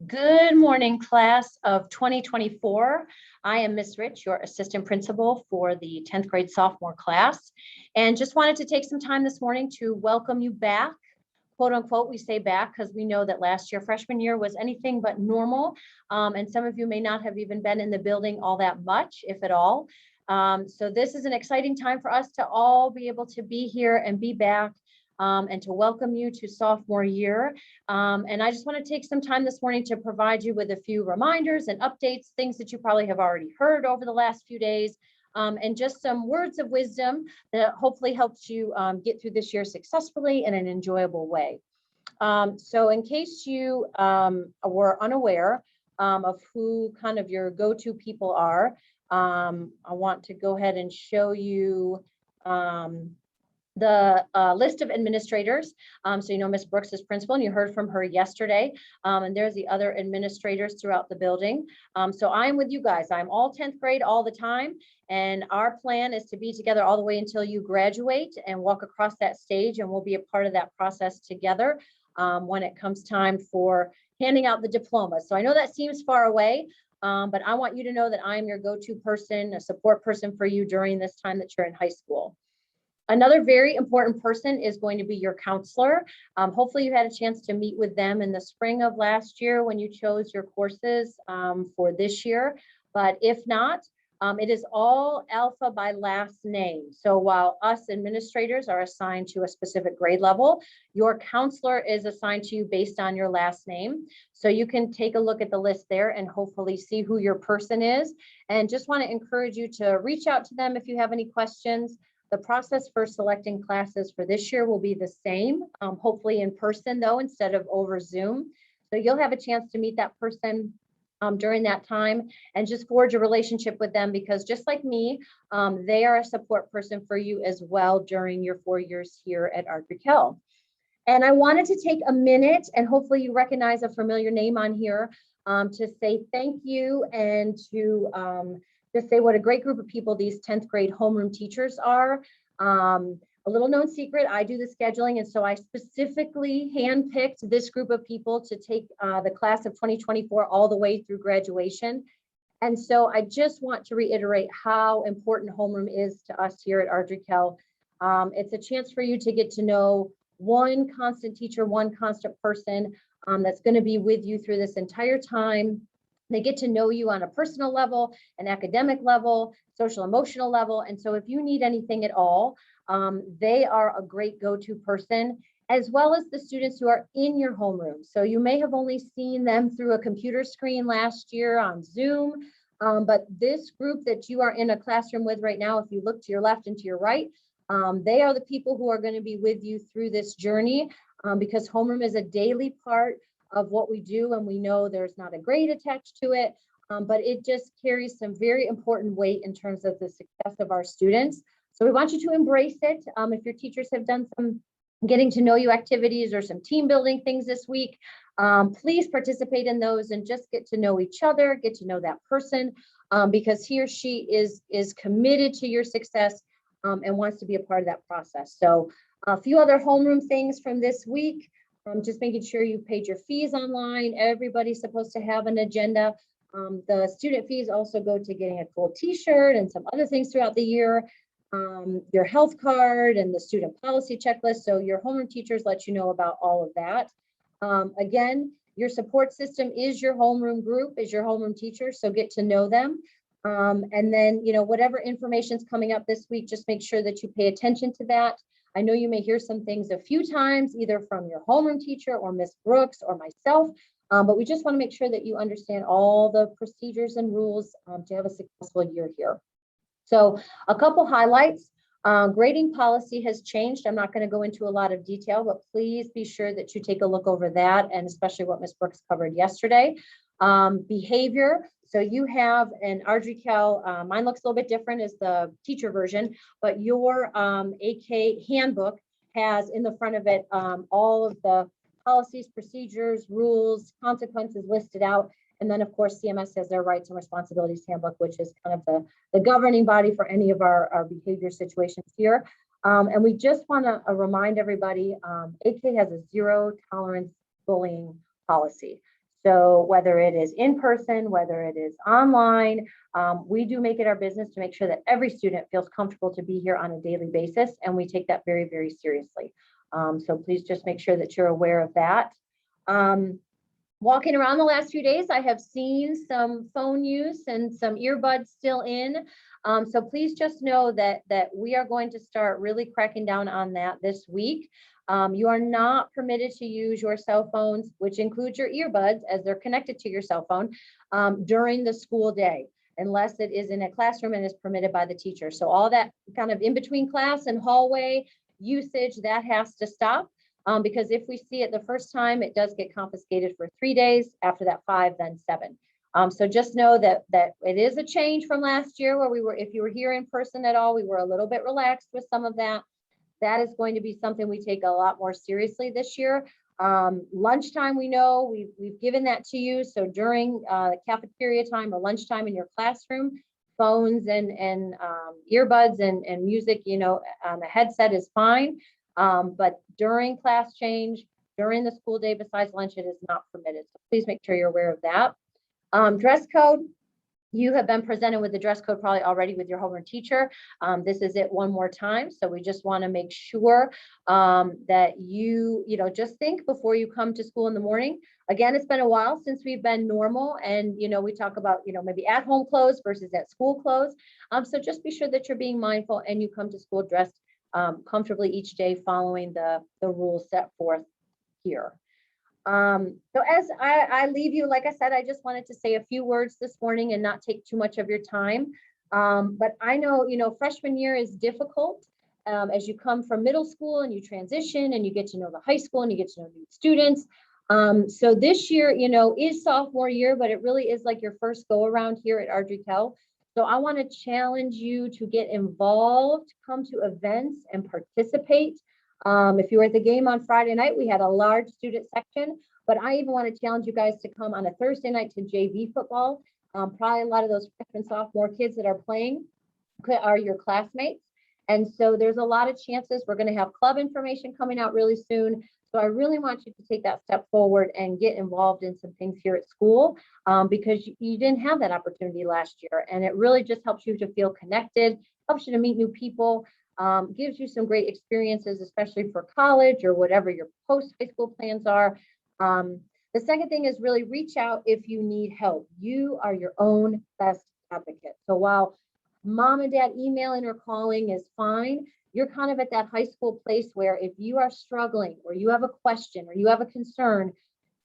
Good morning, class of 2024. I am Miss Ritch, your assistant principal for the 10th grade sophomore class, and just wanted to take some time this morning to welcome you back. Quote unquote, we say back because we know that last year, freshman year, was anything but normal, and some of you may not have even been in the building all that much, if at all. So this is an exciting time for us to all be able to be here and be back. And to welcome you to sophomore year. And I just want to take some time this morning to provide you with a few reminders and updates, things that you probably have already heard over the last few days, and just some words of wisdom that hopefully helps you get through this year successfully in an enjoyable way. So in case you were unaware of who kind of your go-to people are, I want to go ahead and show you the list of administrators. So you know Ms. Brooks is principal, and you heard from her yesterday. And there's the other administrators throughout the building. So I'm with you guys. I'm all 10th grade all the time. And our plan is to be together all the way until you graduate and walk across that stage. And we'll be a part of that process together when it comes time for handing out the diploma. So I know that seems far away, but I want you to know that I'm your go-to person, a support person for you during this time that you're in high school. Another very important person is going to be your counselor. Hopefully you had a chance to meet with them in the spring of last year when you chose your courses for this year. But if not, it is all alpha by last name. So while us administrators are assigned to a specific grade level, your counselor is assigned to you based on your last name. So you can take a look at the list there and hopefully see who your person is. And just want to encourage you to reach out to them if you have any questions. The process for selecting classes for this year will be the same, hopefully in person though, instead of over Zoom. So you'll have a chance to meet that person during that time and just forge a relationship with them, because just like me, they are a support person for you as well during your 4 years here at Ritch. And I wanted to take a minute, and hopefully you recognize a familiar name on here, to say thank you and to just say what a great group of people these 10th grade homeroom teachers are. A little known secret, I do the scheduling, and so I specifically handpicked this group of people to take the class of 2024 all the way through graduation. And so I just want to reiterate how important homeroom is to us here at Ritch. It's a chance for you to get to know one constant teacher, one constant person that's going to be with you through this entire time. They get to know you on a personal level, an academic level, social emotional level. And so if you need anything at all, they are a great go-to person, as well as the students who are in your homeroom. So you may have only seen them through a computer screen last year on Zoom, but this group that you are in a classroom with right now, if you look to your left and to your right, they are the people who are going to be with you through this journey, because homeroom is a daily part of what we do, and we know there's not a grade attached to it, but it just carries some very important weight in terms of the success of our students. So we want you to embrace it. If your teachers have done some getting to know you activities or some team building things this week, please participate in those and just get to know each other, get to know that person, because he or she is committed to your success and wants to be a part of that process. So a few other homeroom things from this week. Just making sure you paid your fees online. Everybody's supposed to have an agenda. The student fees also go to getting a cool t-shirt and some other things throughout the year. Your health card and the student policy checklist. So your homeroom teachers let you know about all of that. Again, your support system is your homeroom group, is your homeroom teacher. So get to know them. And then, you know, whatever information is coming up this week, just make sure that you pay attention to that. I know you may hear some things a few times, either from your homeroom teacher or Miss Brooks or myself, but we just want to make sure that you understand all the procedures and rules to have a successful year here. So a couple highlights. Grading policy has changed. I'm not going to go into a lot of detail, but please be sure that you take a look over that, and especially what Miss Brooks covered yesterday. Behavior. So you have an Ritch, mine looks a little bit different as the teacher version, but your AK handbook has in the front of it all of the policies, procedures, rules, consequences listed out. And then of course, CMS has their rights and responsibilities handbook, which is kind of the governing body for any of our behavior situations here. And we just want to remind everybody, AK has a zero tolerance bullying policy. So whether it is in person, whether it is online, we do make it our business to make sure that every student feels comfortable to be here on a daily basis, and we take that very, very seriously. So please just make sure that you're aware of that. Walking around the last few days, I have seen some phone use and some earbuds still in. So please just know that we are going to start really cracking down on that this week. You are not permitted to use your cell phones, which includes your earbuds as they're connected to your cell phone, during the school day, unless it is in a classroom and is permitted by the teacher. So all that kind of in between class and hallway usage, that has to stop. Because if we see it the first time, it does get confiscated for 3 days. After that, 5, then 7. So just know that it is a change from last year where we were, if you were here in person at all, we were a little bit relaxed with some of that. That is going to be something we take a lot more seriously this year. Lunchtime, we know we've given that to you. So during cafeteria time or lunchtime in your classroom, phones and earbuds and music, on the headset is fine. But during class change, during the school day, besides lunch, it is not permitted. So please make sure you're aware of that. Dress code. You have been presented with the dress code probably already with your homeroom teacher. This is it one more time. So we just want to make sure that you just think before you come to school in the morning. Again, it's been a while since we've been normal, and we talk about maybe at home clothes versus at school clothes. So just be sure that you're being mindful and you come to school dressed comfortably each day, following the rules set forth here. So as I leave you, like I said, I just wanted to say a few words this morning and not take too much of your time. But I know, freshman year is difficult as you come from middle school and you transition and you get to know the high school and you get to know new students. So this year, is sophomore year, but it really is like your first go around here at Ardrey-Kell. So I want to challenge you to get involved, come to events and participate. If you were at the game on Friday night, we had a large student section, but I even want to challenge you guys to come on a Thursday night to JV football. Probably a lot of those freshman, sophomore kids that are playing are your classmates. And so there's a lot of chances. We're going to have club information coming out really soon. So I really want you to take that step forward and get involved in some things here at school, because you didn't have that opportunity last year. And it really just helps you to feel connected, helps you to meet new people, gives you some great experiences, especially for college or whatever your post-high school plans are. The second thing is really reach out if you need help. You are your own best advocate. So while mom and dad emailing or calling is fine, you're kind of at that high school place where if you are struggling or you have a question or you have a concern,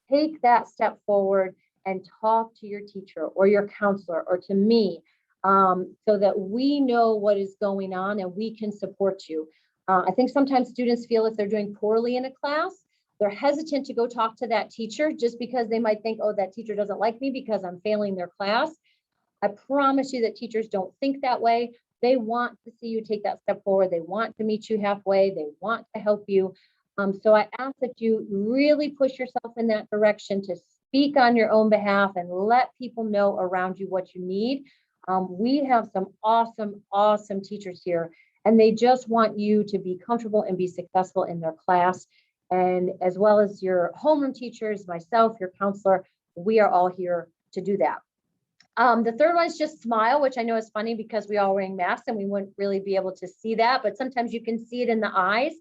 take that step forward and talk to your teacher or your counselor or to me, so that we know what is going on and we can support you. I think sometimes students feel if they're doing poorly in a class, they're hesitant to go talk to that teacher just because they might think, oh, that teacher doesn't like me because I'm failing their class. I promise you that teachers don't think that way. They want to see you take that step forward. They want to meet you halfway. They want to help you. So I ask that you really push yourself in that direction to speak on your own behalf and let people know around you what you need. We have some awesome, awesome teachers here, and they just want you to be comfortable and be successful in their class. And as well as your homeroom teachers, myself, your counselor, we are all here to do that. The third one is just smile, which I know is funny because we all wearing masks and we wouldn't really be able to see that, but sometimes you can see it in the eyes.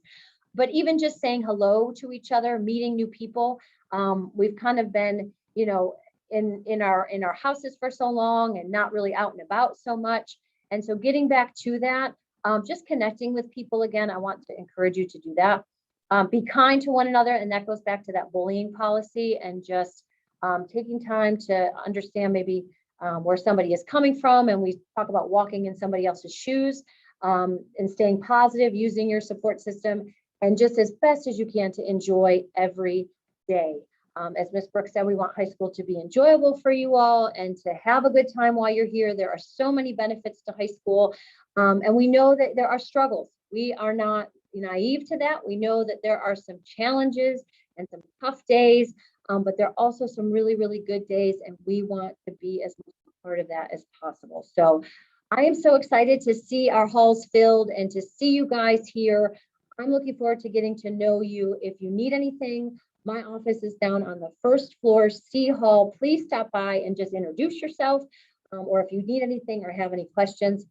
But even just saying hello to each other, meeting new people, we've kind of been, in our houses for so long and not really out and about so much. And so getting back to that, just connecting with people again, I want to encourage you to do that. Be kind to one another, and that goes back to that bullying policy and just taking time to understand maybe where somebody is coming from. And we talk about walking in somebody else's shoes, and staying positive, using your support system, and just as best as you can to enjoy every day. As Ms. Brooks said, we want high school to be enjoyable for you all and to have a good time while you're here. There are so many benefits to high school, and we know that there are struggles. We are not naive to that. We know that there are some challenges and some tough days, but there are also some really, really good days, and we want to be as much a part of that as possible. So I am so excited to see our halls filled and to see you guys here. I'm looking forward to getting to know you. If you need anything, My office is down on the first floor, C Hall. Please stop by and just introduce yourself. Or if you need anything or have any questions,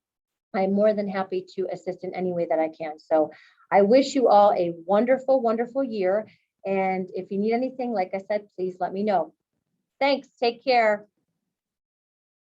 I'm more than happy to assist in any way that I can. So I wish you all a wonderful, wonderful year. And if you need anything, like I said, please let me know. Thanks. Take care.